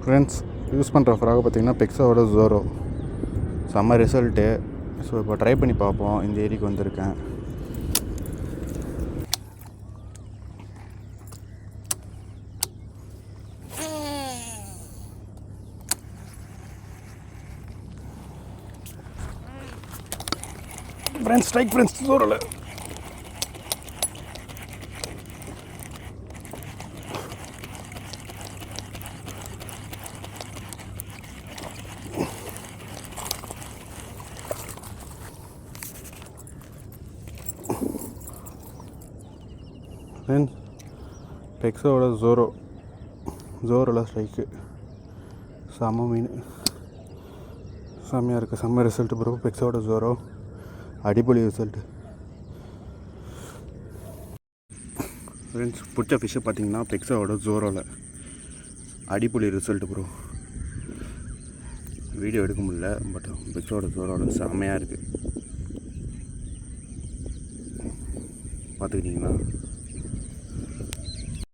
Friends, use பண்ணுற frock பார்த்திங்கன்னா பெக்ஸோட ஜோரோ. செம்ம ரிசல்ட்டு. ஸோ இப்போ ட்ரை பண்ணி பார்ப்போம். இந்த ஏரிக்கு வந்திருக்கேன். ஃப்ரெண்ட்ஸ், ஸ்ட்ரைக் ஃப்ரெண்ட்ஸ், ஜோரோவில் ஃப்ரெண்ட்ஸ், பெக்ஸோட ஜோரோவில் ஸ்ட்ரைக்கு. செம்ம மீன், செம்மையாக இருக்குது. செம்ம ரிசல்ட்டு ப்ரோ. பெக்ஸோட ஜோரோ அடிப்பொலி ரிசல்ட்டு. ஃப்ரெண்ட்ஸ், பிடிச்ச ஃபிஷ்ஷை பார்த்தீங்கன்னா பெக்ஸோட ஜோரோவில் அடிப்பொலி ரிசல்ட்டு ப்ரோ. வீடியோ எடுக்க முடியல, பட் பெக்ஸோட ஜோரோவில் செம்மையாக இருக்குது. பார்த்துக்கிட்டிங்களா?